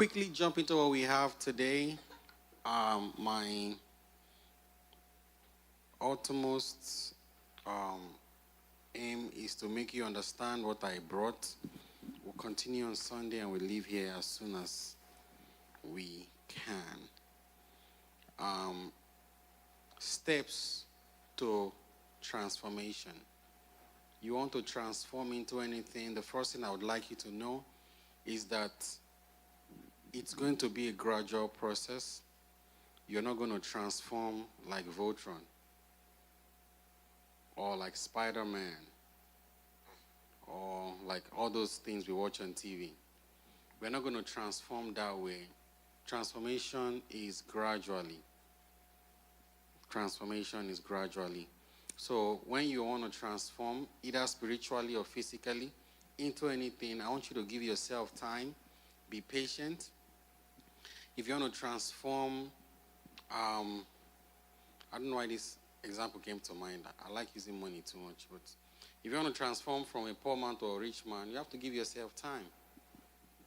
quickly jump into what we have today. My utmost aim is to make you understand what I brought. We'll continue on Sunday and we'll leave here as soon as we can. Steps to transformation. You want to transform into anything, the first thing I would like you to know is that it's going to be a gradual process. You're not going to transform like Voltron or like Spider-Man or like all those things we watch on TV. We're not going to transform that way. Transformation is gradually. Transformation is gradually. So when you want to transform, either spiritually or physically, into anything, I want you to give yourself time. Be patient. If you want to transform, I don't know why this example came to mind. I like using money too much, but if you want to transform from a poor man to a rich man, you have to give yourself time.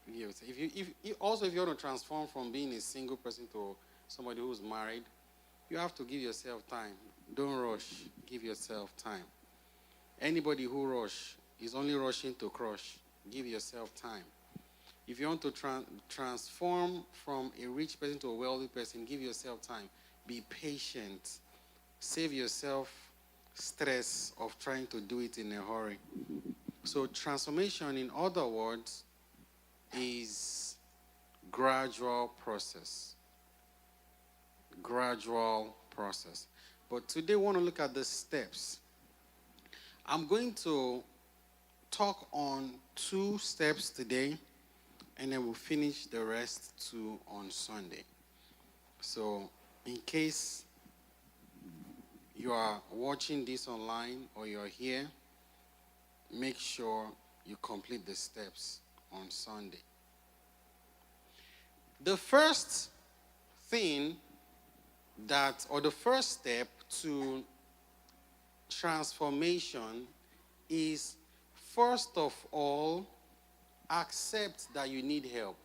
If you want to transform from being a single person to somebody who's married, you have to give yourself time. Don't rush. Give yourself time. Anybody who rush is only rushing to crush. Give yourself time. If you want to transform from a rich person to a wealthy person, give yourself time. Be patient. Save yourself stress of trying to do it in a hurry. So transformation, in other words, is gradual process. Gradual process. But today we want to look at the steps. I'm going to talk on 2 steps today, and then we'll finish the rest on Sunday. So in case you are watching this online or you're here, make sure you complete the steps on Sunday. The first thing the first step to transformation is, first of all, accept that you need help.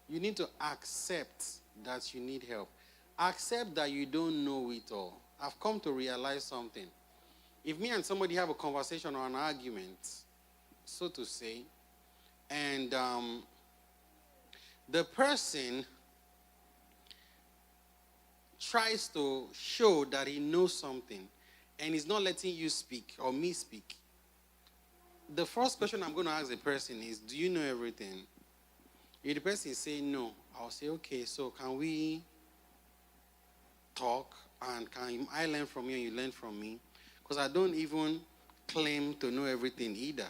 You need to accept that you need help. Accept that you don't know it all. I've come to realize something. If me and somebody have a conversation or an argument, so to say, and the person tries to show that he knows something and is not letting you speak or me speak, the first question I'm going to ask the person is, do you know everything? If the person is saying no, I'll say, okay, so can we talk, and can I learn from you and you learn from me? Because I don't even claim to know everything either.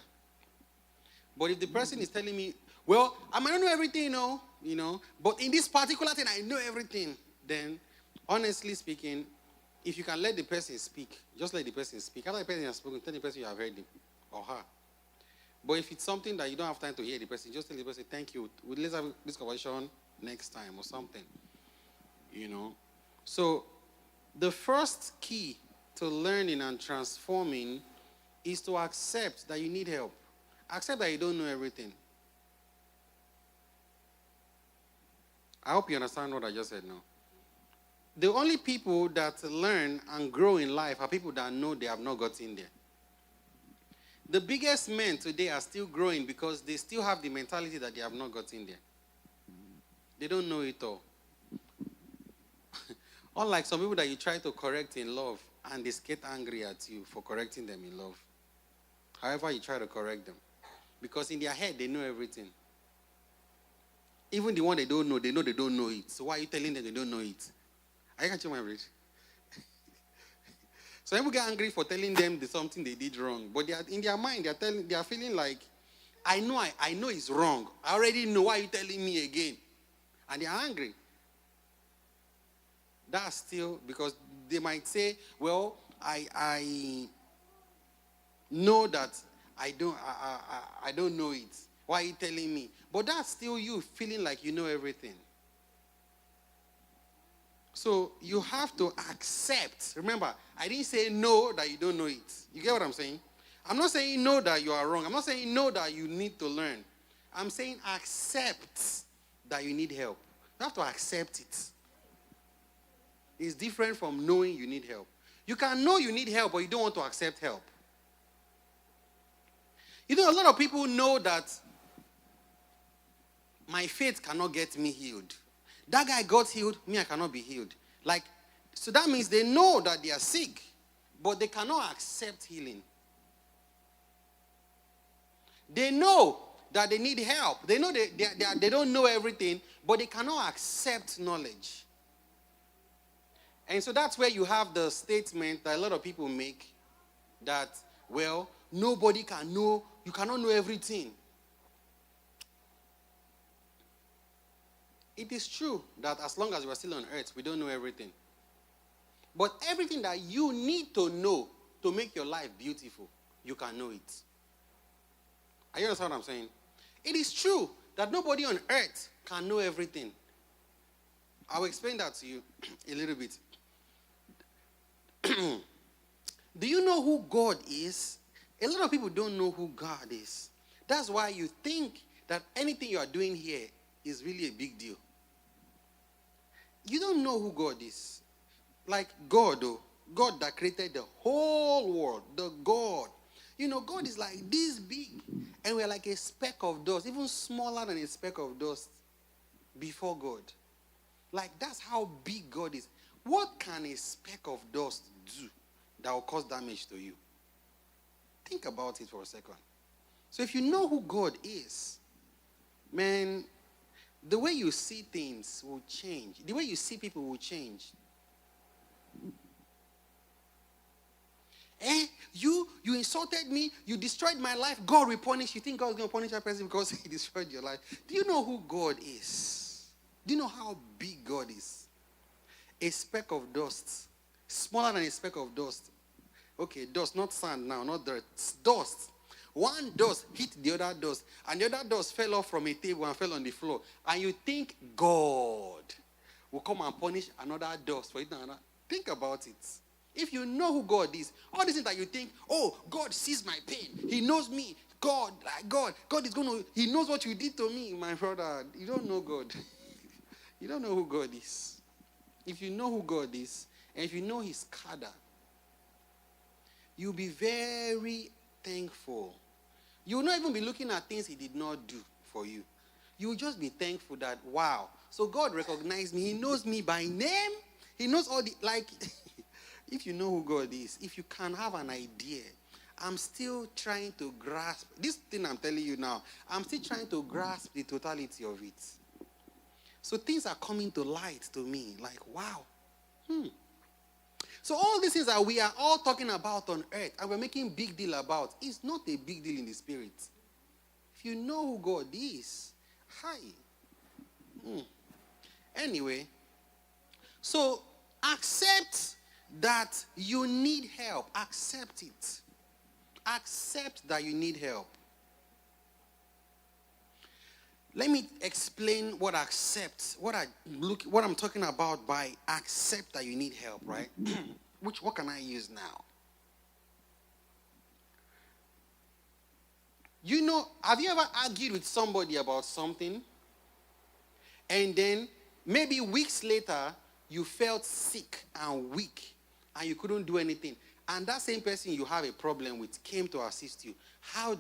But if the person is telling me, well, I might not know everything, you know, but in this particular thing, I know everything, then honestly speaking, if you can let the person speak, just let the person speak. After the person has spoken, tell the person you have heard him or her. But if it's something that you don't have time to hear the person, just tell the person, thank you. Let's have this conversation next time or something. You know. So the first key to learning and transforming is to accept that you need help. Accept that you don't know everything. I hope you understand what I just said now. The only people that learn and grow in life are people that know they have not gotten there. The biggest men today are still growing because they still have the mentality that they have not gotten there. They don't know it all. Unlike some people that you try to correct in love and they get angry at you for correcting them in love. However you try to correct them. Because in their head, they know everything. Even the one they don't know they don't know it. So why are you telling them they don't know it? Are you catching my bridge? So people get angry for telling them something they did wrong. But they are, in their mind, they are feeling like, I know it's wrong. I already know. Why are you telling me again? And they are angry. That's still because they might say, well, I know that I don't know it. Why are you telling me? But that's still you feeling like you know everything. So you have to accept. Remember, I didn't say no that you don't know it. You get what I'm saying? I'm not saying no that you are wrong. I'm not saying no that you need to learn. I'm saying accept that you need help. You have to accept it. It's different from knowing you need help. You can know you need help, but you don't want to accept help. You know, a lot of people know that my faith cannot get me healed. That guy got healed, me, I cannot be healed. Like, so that means they know that they are sick, but they cannot accept healing. They know that they need help. They know they don't know everything, but they cannot accept knowledge. And so that's where you have the statement that a lot of people make that, well, nobody can know, you cannot know everything. It is true that as long as we are still on earth, we don't know everything. But everything that you need to know to make your life beautiful, you can know it. Are you understand what I'm saying? It is true that nobody on earth can know everything. I will explain that to you a little bit. Do you know who God is? A lot of people don't know who God is. That's why you think that anything you are doing here is really a big deal. You don't know who God is. Like God, though. God that created the whole world. The God. You know, God is like this big. And we're like a speck of dust. Even smaller than a speck of dust before God. Like, that's how big God is. What can a speck of dust do that will cause damage to you? Think about it for a second. So if you know who God is, man, the way you see things will change. The way you see people will change. You insulted me. You destroyed my life. God will punish. You think God is going to punish that person because he destroyed your life? Do you know who God is? Do you know how big God is? A speck of dust. Smaller than a speck of dust. Okay, dust, not sand now, not dirt. It's dust. One dust hit the other dust, and the other dust fell off from a table and fell on the floor. And you think God will come and punish another dust for it. Think about it. If you know who God is, all these things that you think, oh, God sees my pain. He knows me. God is going to, he knows what you did to me, my brother. You don't know God. You don't know who God is. If you know who God is, and if you know his cadre, you'll be very thankful. You will not even be looking at things he did not do for you. You will just be thankful that, wow. So God recognized me. He knows me by name. He knows all the, like, if you know who God is, if you can have an idea, I'm still trying to grasp, this thing I'm telling you now, I'm still trying to grasp the totality of it. So things are coming to light to me, like, wow. So all these things that we are all talking about on earth and we're making big deal about, is not a big deal in the spirit. If you know who God is, hi. Anyway, so accept that you need help. Accept it. Accept that you need help. Let me explain what I'm talking about by accept that you need help, right? What can I use now? You know, have you ever argued with somebody about something? And then maybe weeks later, you felt sick and weak and you couldn't do anything. And that same person you have a problem with came to assist you. How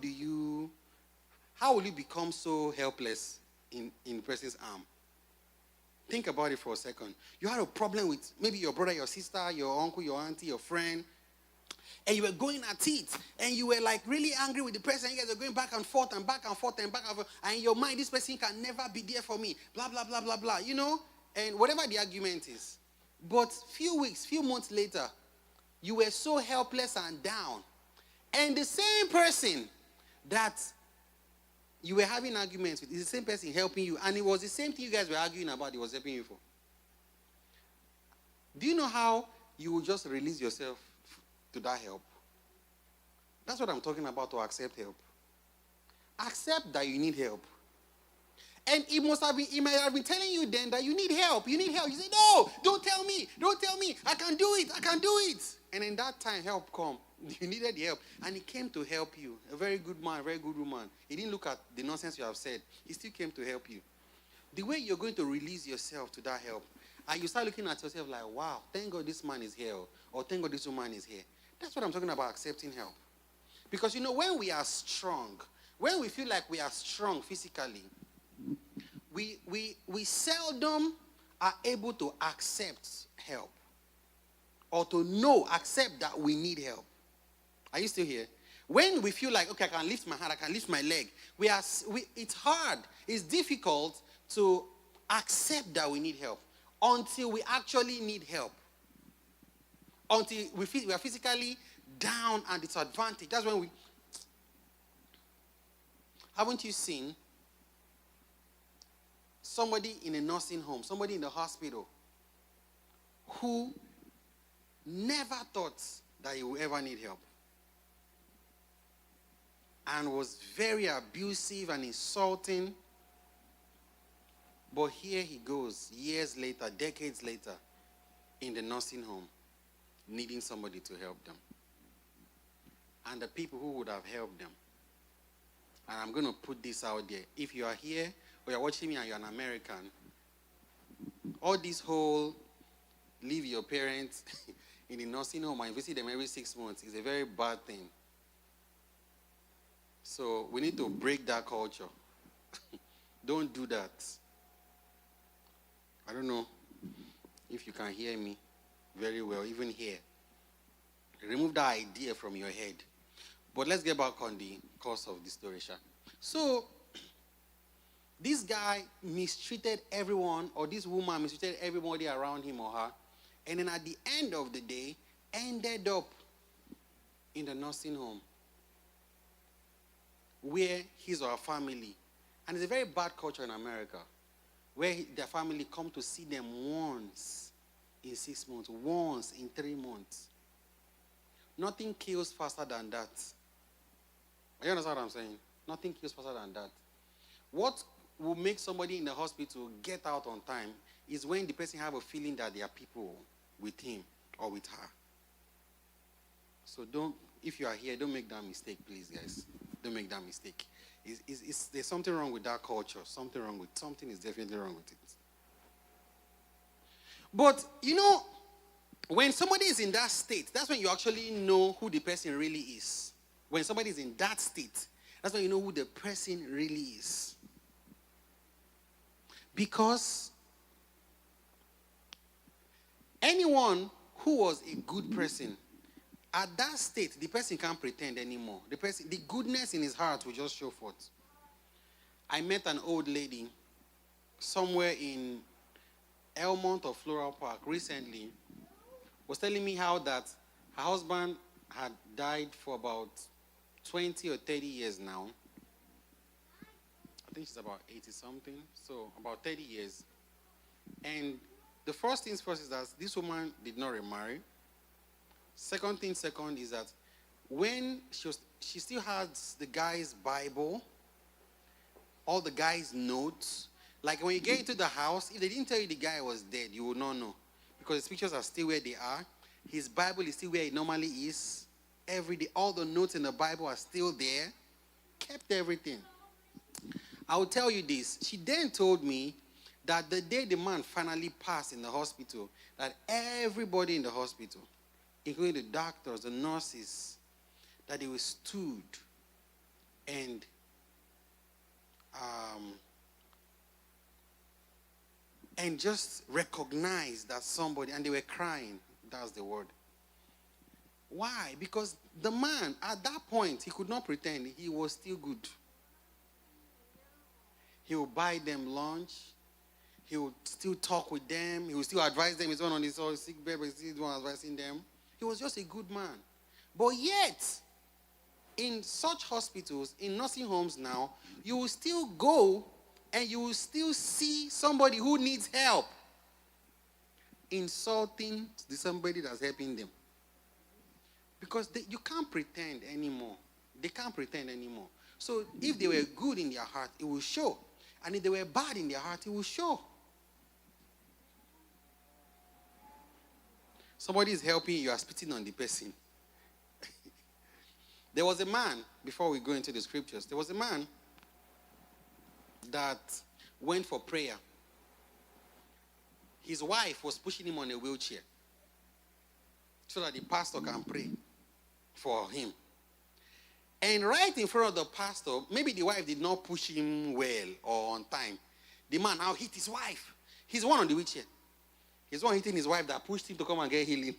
will you become so helpless in the person's arm? Think about it for a second. You had a problem with maybe your brother, your sister, your uncle, your auntie, your friend, and you were going at it, and you were like really angry with the person. You guys are going back and forth and back and forth and back and forth, and in your mind, this person can never be there for me, blah, blah, blah, blah, blah, you know, and whatever the argument is. But few months later, you were so helpless and down, and the same person that you were having arguments with is the same person helping you, and it was the same thing you guys were arguing about, he was helping you for. Do you know how you will just release yourself to that help? That's what I'm talking about, to accept help. Accept that you need help. And he might have been telling you then that you need help. You need help. You say, no, don't tell me. I can do it. And in that time, help come. You needed help. And he came to help you. A very good man, a very good woman. He didn't look at the nonsense you have said. He still came to help you. the way you're going to release yourself to that help, and you start looking at yourself like, wow, thank God this man is here, or thank God this woman is here. That's what I'm talking about, accepting help. Because, when we are strong, when we feel like we are strong physically, we seldom are able to accept help, or to accept that we need help. Are you still here? When we feel like, okay, I can lift my hand, I can lift my leg, it's hard, it's difficult to accept that we need help until we actually need help. Until we are physically down and disadvantaged. That's when haven't you seen somebody in a nursing home, somebody in the hospital, who never thought that he would ever need help, and was very abusive and insulting, but here he goes, years later, decades later, in the nursing home, needing somebody to help them. And the people who would have helped them, and I'm going to put this out there, if you are here, or you're watching me and you're an American, all this whole leave your parents in the nursing home and visit them every 6 months is a very bad thing. So we need to break that culture. Don't do that. I don't know if you can hear me very well, even here. Remove that idea from your head. But let's get back on the course of the story, Sha. So, this guy mistreated everyone, or this woman mistreated everybody around him or her, and then at the end of the day, ended up in the nursing home, where his or her family, and it's a very bad culture in America, where their family come to see them once in 6 months, once in 3 months. Nothing kills faster than that. You understand what I'm saying? Nothing kills faster than that. What will make somebody in the hospital get out on time is when the person have a feeling that there are people with him or with her. So if you are here, don't make that mistake, please, guys. Don't make that mistake. There's something wrong with that culture. Something is definitely wrong with it. But, when somebody is in that state, that's when you actually know who the person really is. When somebody is in that state, that's when you know who the person really is. Because anyone who was a good person, at that state, the person can't pretend anymore. The goodness in his heart will just show forth. I met an old lady somewhere in Elmont or Floral Park recently, was telling me how that her husband had died for about 20 or 30 years now. I think she's about 80 something, so about 30 years. And the first things first is that this woman did not remarry. Second is that when she still has the guy's Bible, all the guy's notes. Like when you get into the house, if they didn't tell you the guy was dead, you would not know. Because his pictures are still where they are. His Bible is still where it normally is. Every day, all the notes in the Bible are still there. Kept everything. I will tell you this. She then told me that the day the man finally passed in the hospital, that everybody in the hospital, including the doctors, the nurses, that they were stood and just recognized that somebody, and they were crying. That's the word. Why? Because the man, at that point, he could not pretend. He was still good. He would buy them lunch. He would still talk with them. He would still advise them. He's one on his sick bed, but he's still the one advising them. He was just a good man. But yet, in such hospitals, in nursing homes now, you will still go and you will still see somebody who needs help insulting somebody that's helping them. Because you can't pretend anymore. They can't pretend anymore. So if they were good in their heart, it will show. And if they were bad in their heart, it will show. Somebody is helping you, are spitting on the person. There was a man, before we go into the scriptures, there was a man that went for prayer. His wife was pushing him on a wheelchair so that the pastor can pray for him. And right in front of the pastor, maybe the wife did not push him well or on time. The man now hit his wife. He's the one on the wheelchair. He's the one hitting his wife that pushed him to come and get healing.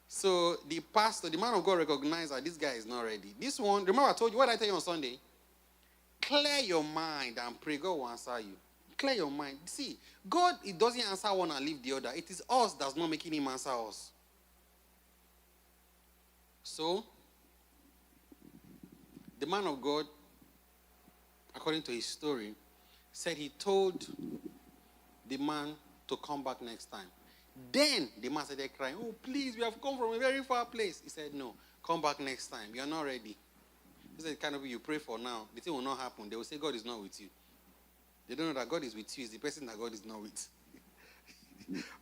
So the pastor, the man of God, recognized that this guy is not ready. This one, remember I told you, what did I tell you on Sunday? Clear your mind and pray. God will answer you. Clear your mind. See, God, it doesn't answer one and leave the other. It is us that's not making him answer us. So, the man of God, according to his story, said he told the man to come back next time. Then the man started crying, oh, please, we have come from a very far place. He said, no, come back next time. You are not ready. He said, kind of you pray for now. The thing will not happen. They will say God is not with you. They don't know that God is with you. It's the person that God is not with.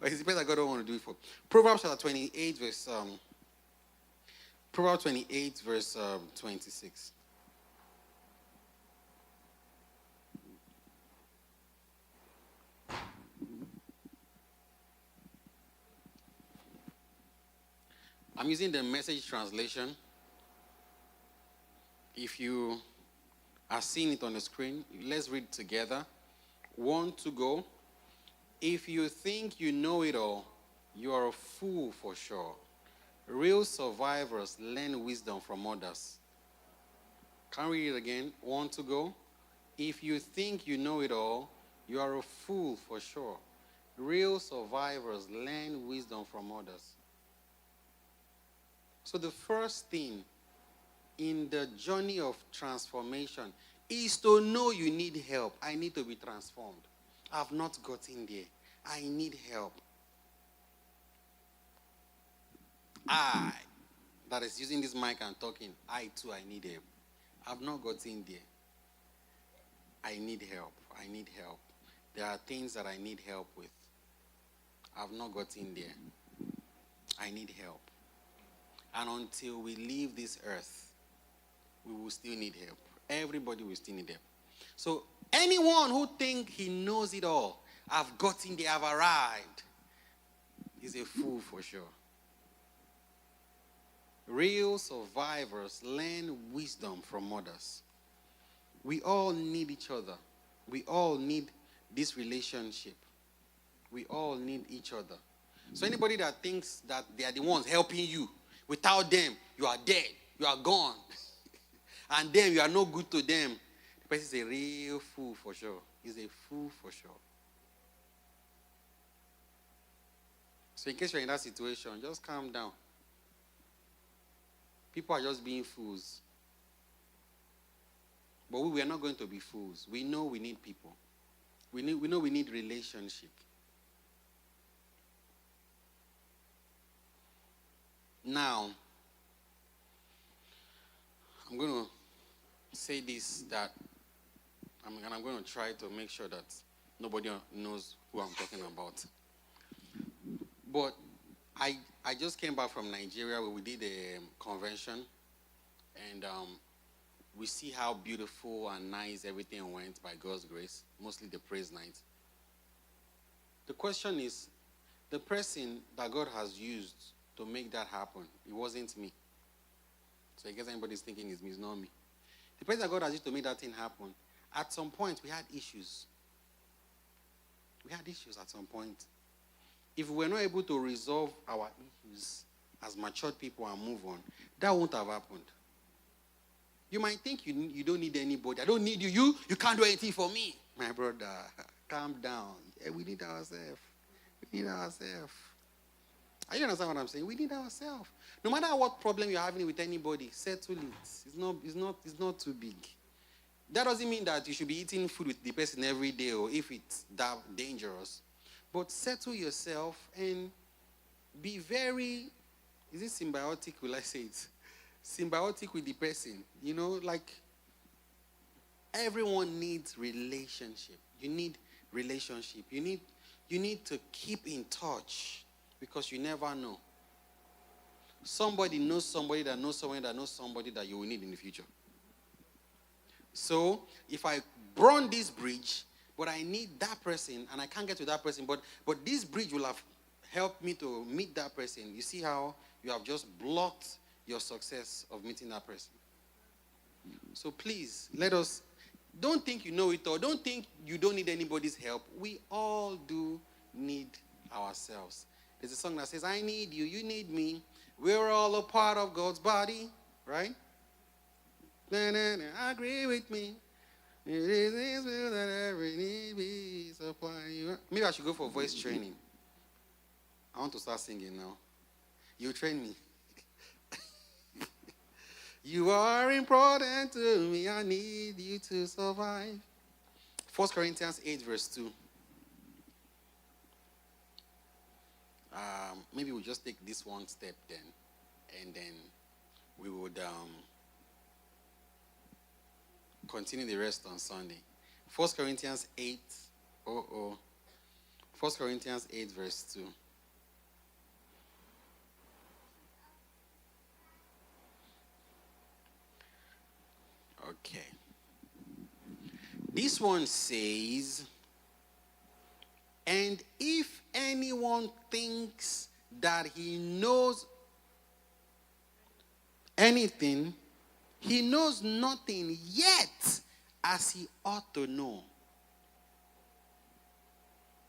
Or it's the person that God don't want to do it for. Proverbs chapter 28, verse 26. I'm using the Message translation. If you are seeing it on the screen, let's read together. 1 to go. If you think you know it all, you are a fool for sure. Real survivors learn wisdom from others. Can we read it again? 1 to go. If you think you know it all, you are a fool for sure. Real survivors learn wisdom from others. So the first thing in the journey of transformation is to know you need help. I need to be transformed. I've not gotten there. I need help. I, that is using this mic and talking, I too, I need help. I've not gotten there. I need help. I need help. There are things that I need help with. I've not gotten there. I need help. And until we leave this earth, we will still need help. Everybody will still need help. So anyone who thinks he knows it all, I've gotten there, I've arrived, is a fool for sure. Real survivors learn wisdom from others. We all need each other. We all need this relationship. We all need each other. So anybody that thinks that they are the ones helping you, without them, you are dead. You are gone. And then you are no good to them. The person is a real fool for sure. He's a fool for sure. So in case you're in that situation, just calm down. People are just being fools. But we are not going to be fools. We know we need people. We know we need relationship. Now, I'm going to say this that I'm going to try to make sure that nobody knows who I'm talking about. But I just came back from Nigeria where we did a convention, and we see how beautiful and nice everything went by God's grace, mostly the praise night. The question is, the person that God has used to make that happen, it wasn't me. So I guess anybody's thinking it's me, it's not me. The person that God has used to make that thing happen, at some point we had issues. We had issues at some point. If we were not able to resolve our issues as matured people and move on, that won't have happened. You might think you don't need anybody. I don't need you. You can't do anything for me. My brother, calm down. Yeah, we need ourselves. We need ourselves. Are you understand what I'm saying? We need ourselves. No matter what problem you're having with anybody, settle it. It's not too big. That doesn't mean that you should be eating food with the person every day or if it's that dangerous. But settle yourself and be very, is it symbiotic, will I say it? Symbiotic with the person. You know, like everyone needs relationship. You need relationship. You need to keep in touch because you never know. Somebody knows somebody that knows somebody that knows somebody that you will need in the future. So if I burn this bridge, but I need that person and I can't get to that person, but this bridge will have helped me to meet that person. You see how you have just blocked your success of meeting that person. So please, don't think you know it all. Don't think you don't need anybody's help. We all do need ourselves. There's a song that says, I need you, you need me. We're all a part of God's body, right? Agree with me. It is His will that every need be supplied. Maybe I should go for voice training. I want to start singing now. You train me. You are important to me. I need you to survive. 1 Corinthians 8 verse 2. Maybe we'll just take this one step then. And then we would continue the rest on Sunday. 1 Corinthians 8. 1 Corinthians 8 verse 2. Okay. This one says, and if anyone thinks that he knows anything, he knows nothing yet as he ought to know.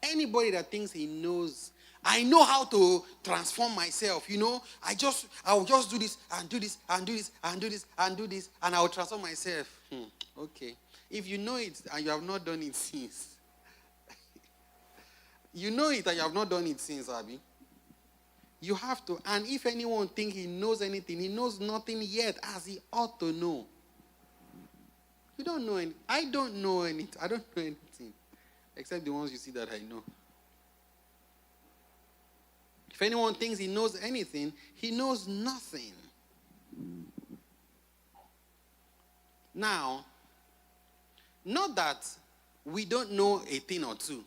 Anybody that thinks he knows, I know how to transform myself, I will just do this and do this and do this and do this and do this and I will transform myself. Okay. If you know it and you have not done it since, you know it and you have not done it since, Abby. You have to. And if anyone thinks he knows anything, he knows nothing yet as he ought to know. You don't know anything. I don't know anything. I don't know anything. Except the ones you see that I know. If anyone thinks he knows anything, he knows nothing. Now, not that we don't know a thing or two,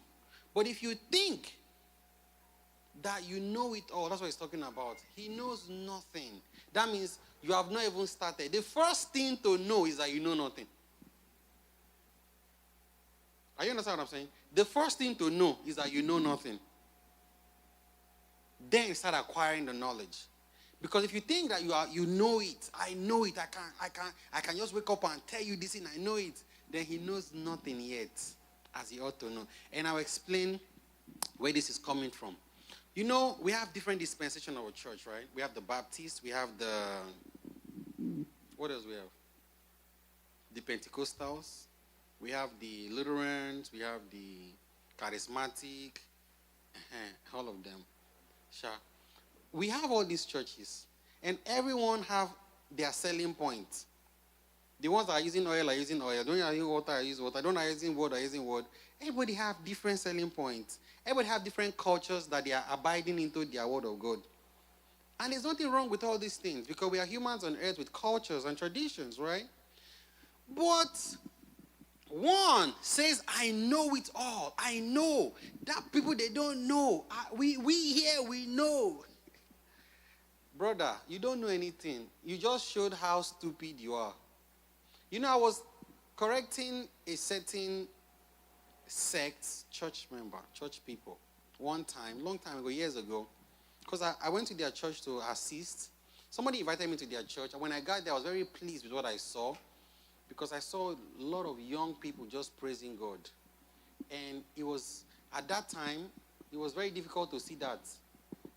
but if you think that you know it all, that's what he's talking about. He knows nothing. That means you have not even started. The first thing to know is that you know nothing. Are you understand what I'm saying? The first thing to know is that you know nothing. Then start acquiring the knowledge. Because if you think that you know it, I know it, I can just wake up and tell you this thing, I know it, then he knows nothing yet, as he ought to know. And I'll explain where this is coming from. You know, we have different dispensations of our church, right? We have the Baptists, we have what else we have? The Pentecostals, we have the Lutherans, we have the Charismatic, all of them. Sure. We have all these churches, and everyone have their selling point. The ones that are using oil are using oil. The ones that are using water are using water. The ones that are using word are using word. Everybody have different selling points. Everybody have different cultures that they are abiding into their word of God. And there's nothing wrong with all these things because we are humans on earth with cultures and traditions, right? But one says, I know it all. I know. That people, they don't know. We here, we know. Brother, you don't know anything. You just showed how stupid you are. You know, I was correcting a certain sect, church people, one time, long time ago, years ago, because I went to their church to assist. Somebody invited me to their church, and when I got there, I was very pleased with what I saw, because I saw a lot of young people just praising God. And it was, at that time, it was very difficult to see that.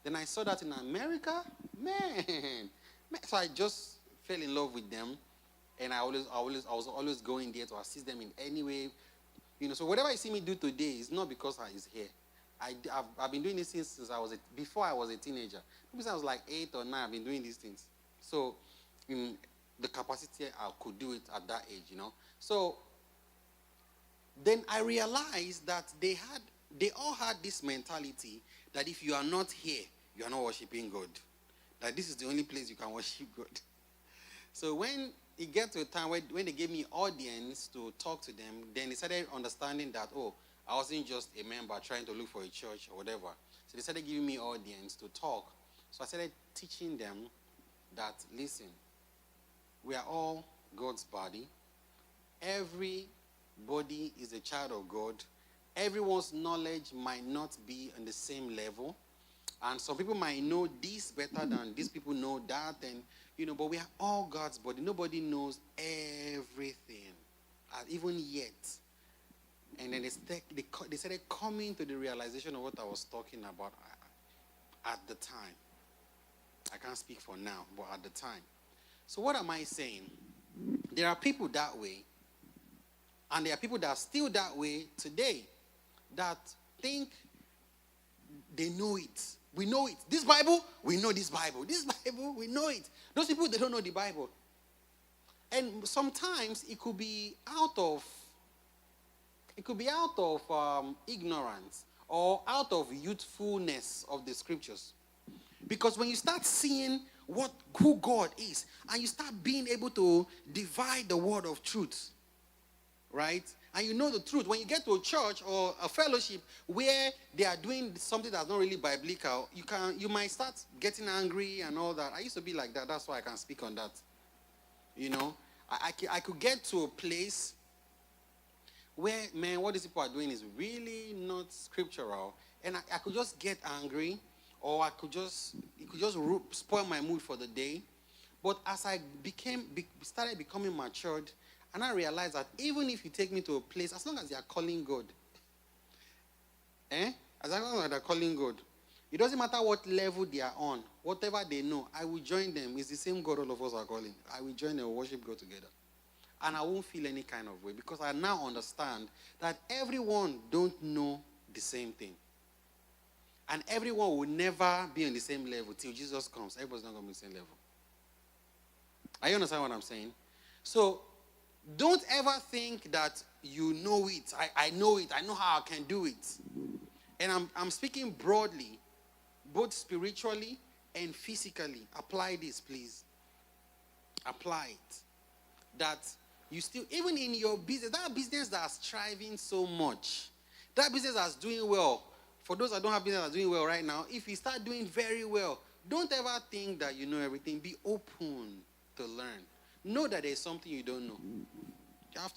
Then I saw that in America, man. So I just fell in love with them, and I was always going there to assist them in any way. You know, so whatever you see me do today is not because I is here. I've been doing this since before I was a teenager. Maybe since I was like 8 or 9, I've been doing these things. So in the capacity I could do it at that age, you know. So then I realized that they all had this mentality that if you are not here, you are not worshiping God. That this is the only place you can worship God. So when it gets to a time when they gave me audience to talk to them, then they started understanding that, oh, I wasn't just a member trying to look for a church or whatever. So they started giving me audience to talk. So I started teaching them that, listen, we are all God's body. everybody is a child of God. Everyone's knowledge might not be on the same level. And some people might know this better than these people know that. And, but we are all God's body. Nobody knows everything, even yet. And then they started coming to the realization of what I was talking about at the time. I can't speak for now, but at the time. So what am I saying? There are people that way, and there are people that are still that way today, that think they know it. We know it. This Bible, we know this Bible. This Bible, we know it. Those people, they don't know the Bible. And sometimes it could be out of ignorance or out of youthfulness of the scriptures. Because when you start seeing who God is, and you start being able to divide the word of truth, right? And you know the truth. When you get to a church or a fellowship where they are doing something that's not really biblical, you might start getting angry and all that. I used to be like that. That's why I can speak on that. I could get to a place where, man, what these people are doing is really not scriptural. And I could just get angry, or it could just spoil my mood for the day. But as I started becoming matured, and I realized that even if you take me to a place, as long as they are calling God, as long as they are calling God, it doesn't matter what level they are on, whatever they know, I will join them. It's the same God all of us are calling. I will join them and worship God together. And I won't feel any kind of way, because I now understand that everyone don't know the same thing. And everyone will never be on the same level till Jesus comes. Everybody's not going to be on the same level. Are you understand what I'm saying? So, don't ever think that you know it. I know it. I know how I can do it. And I'm speaking broadly, both spiritually and physically. Apply this, please. Apply it. That you still, even in your business, that business that's thriving so much, that business that's doing well, for those that don't have business that's doing well right now, if you start doing very well, don't ever think that you know everything. Be open to learn. Know that there's something you don't know.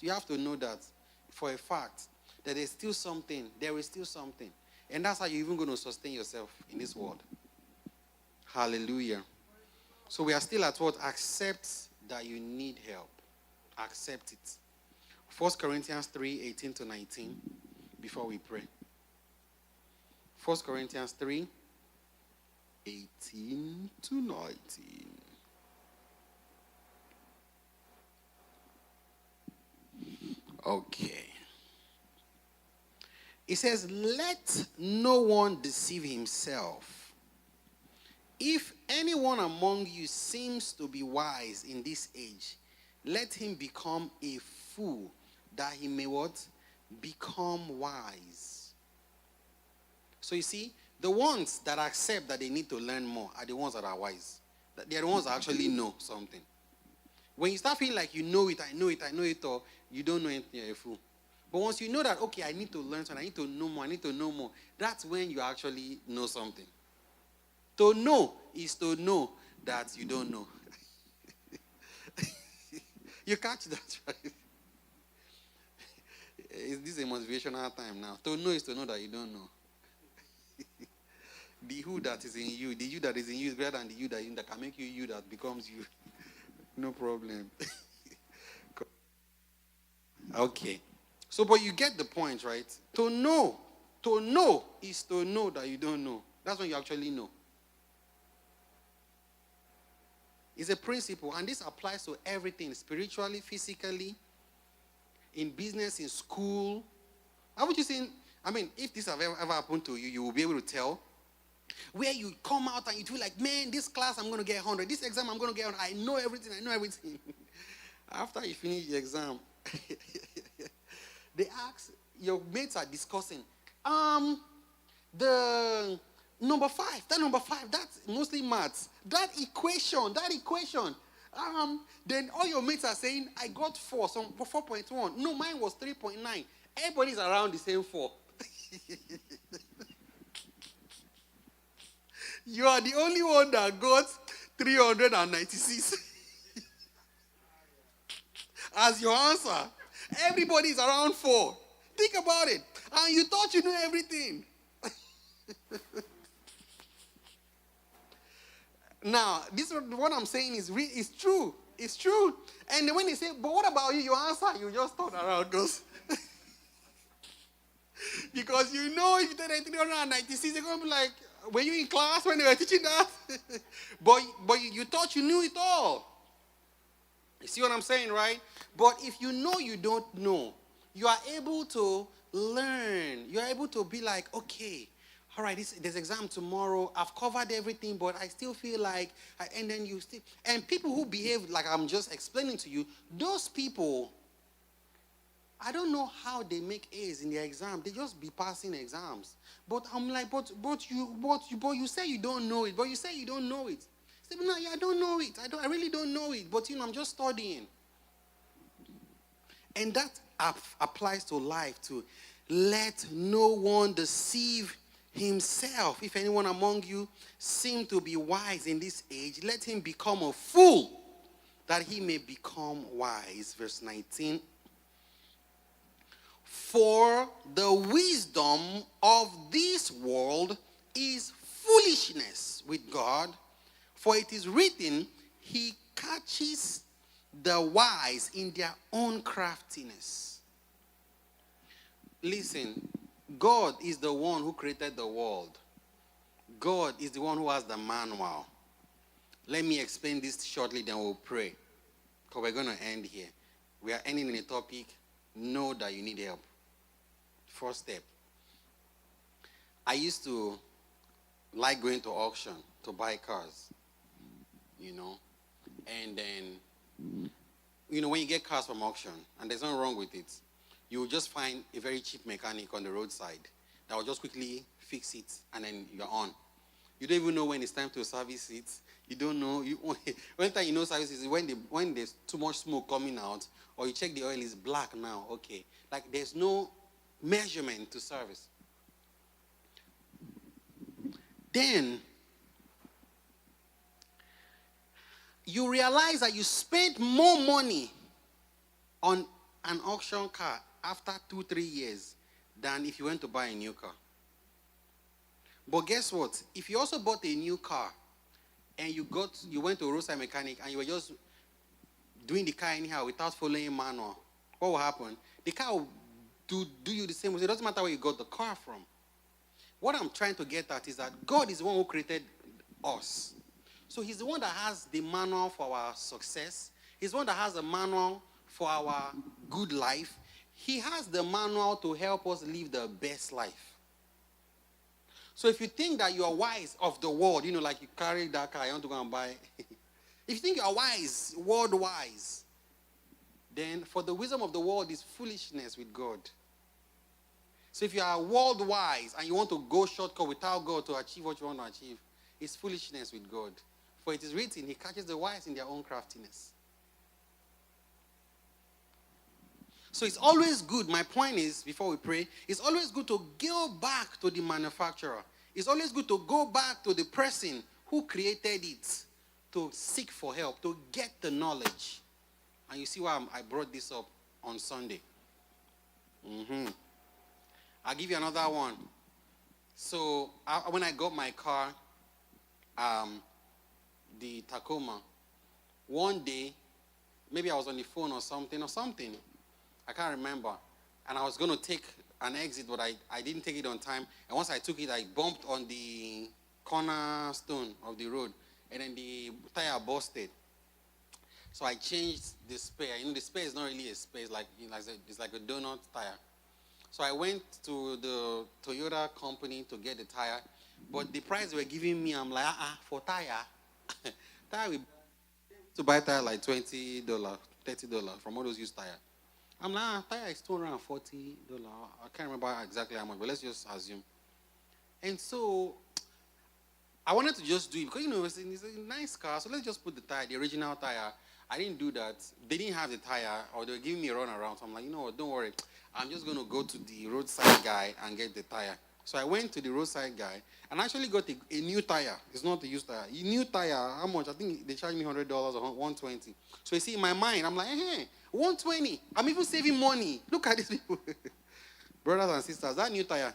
You have to know that for a fact, that there's still something. There is still something. And that's how you're even going to sustain yourself in this world. Hallelujah. So we are still at what? Accept that you need help. Accept it. 1 Corinthians 3:18-19, before we pray. 1 Corinthians 3:18-19. Okay. It says, let no one deceive himself. If anyone among you seems to be wise in this age, let him become a fool, that he may what? Become wise. So you see, the ones that accept that they need to learn more are the ones that are wise. They are the ones that actually know something. When you start feeling like you know it, I know it, or you don't know anything, you're a fool. But once you know that, okay, I need to learn something, I need to know more, that's when you actually know something. To know is to know that you don't know. You catch that, right? Is this a motivational time now? To know is to know that you don't know. The who that is in you, the you that is in you is better than the you that can make you that becomes you. No problem. Okay. So, but you get the point, right? To know is to know that you don't know. That's when you actually know. It's a principle, and this applies to everything, spiritually, physically, in business, in school. Haven't you seen, if this have ever happened to you, you will be able to tell. Where you come out and you feel like, man, this class I'm going to get 100. This exam I'm going to get 100. I know everything. After you finish the exam, they ask, your mates are discussing, the number 5, that's mostly maths. That equation. Then all your mates are saying, I got 4, some 4.1. No, mine was 3.9. Everybody's around the same 4. You are the only one that got 396 as your answer. Everybody's around 4. Think about it. And you thought you knew everything. Now, this what I'm saying is true. It's true. And when they say, but what about you? Your answer, you just turn around goes. Because you know if you tell them 396, they're going to be like, were you in class when they were teaching that? but you thought you knew it all. You see what I'm saying, right? But if you know you don't know, you are able to learn. You're able to be like, okay, all right, there's exam tomorrow. I've covered everything, but I still feel like, and then you still, and people who behave like I'm just explaining to you, those people, I don't know how they make A's in their exam. They just be passing exams. But I'm like, but you say you don't know it. But you say you don't know it. I say, no, yeah, I don't know it. I really don't know it. But I'm just studying. And that applies to life too. Let no one deceive himself. If anyone among you seem to be wise in this age, let him become a fool, that he may become wise. Verse 19. For the wisdom of this world is foolishness with God. For it is written, he catches the wise in their own craftiness. Listen, God is the one who created the world. God is the one who has the manual. Let me explain this shortly, then we'll pray. Because we're going to end here. We are ending in a topic, know that you need help. First step. I used to like going to auction to buy cars. And then, when you get cars from auction, and there's nothing wrong with it, you will just find a very cheap mechanic on the roadside that will just quickly fix it, and then you're on. You don't even know when it's time to service it. You don't know. One time you know service is when there's too much smoke coming out, or you check the oil is black now. Okay, like there's no measurement to service. Then you realize that you spent more money on an auction car after 2-3 years than if you went to buy a new car. But guess what? If you also bought a new car and you went to a roadside mechanic and you were just doing the car anyhow without following manual, what will happen? The car will do you the same way. It doesn't matter where you got the car from. What I'm trying to get at is that God is the one who created us. So he's the one that has the manual for our success. He's the one that has the manual for our good life. He has the manual to help us live the best life. So if you think that you are wise of the world, like you carry that car, you want to go and buy. If you think you are wise, world wise, then for the wisdom of the world is foolishness with God. So if you are world wise and you want to go shortcut without God to achieve what you want to achieve, it's foolishness with God. For it is written, he catches the wise in their own craftiness. So it's always good, my point is, before we pray, it's always good to go back to the manufacturer. It's always good to go back to the person who created it to seek for help, to get the knowledge. And you see why I brought this up on Sunday. I'll give you another one. So when I got my car, the Tacoma, one day, maybe I was on the phone or something. I can't remember. And I was going to take an exit, but I didn't take it on time. And once I took it, I bumped on the cornerstone of the road. And then the tire busted. So I changed the spare. The spare is not really a spare. It's like a donut tire. So I went to the Toyota company to get the tire. But the price they were giving me, I'm like, for tire. To buy tire like $20, $30 from all those used tire. I'm like, tire is $240. I can't remember exactly how much, but let's just assume. And so I wanted to just do it because, it's a nice car. So let's just put the original tire. I didn't do that. They didn't have the tire, or they were giving me a run around. So I'm like, don't worry. I'm just going to go to the roadside guy and get the tire. So I went to the roadside guy and actually got a new tire. It's not a used tire. A new tire, how much? I think they charged me $100 or $120. So you see, in my mind, I'm like, 120. I'm even saving money. Look at these people. Brothers and sisters, that new tire,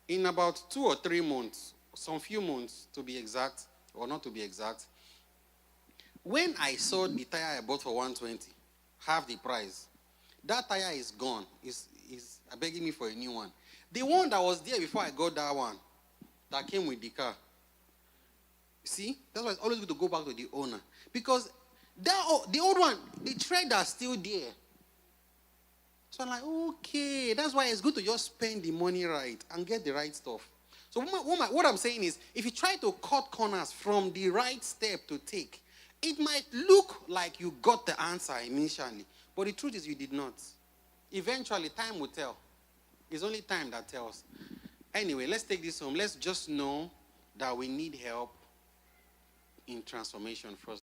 in about 2 or 3 months, some few months to be exact, or not to be exact, when I saw the tire I bought for 120, half the price, that tire is gone. Is begging me for a new one. The one that was there before I got that one, that came with the car. See? That's why it's always good to go back to the owner. Because the old one, the tread are still there. So I'm like, okay, that's why it's good to just spend the money right and get the right stuff. So what I'm saying is, if you try to cut corners from the right step to take, it might look like you got the answer initially, but the truth is you did not. Eventually, time will tell. It's only time that tells. Anyway, let's take this home. Let's just know that we need help in transformation first.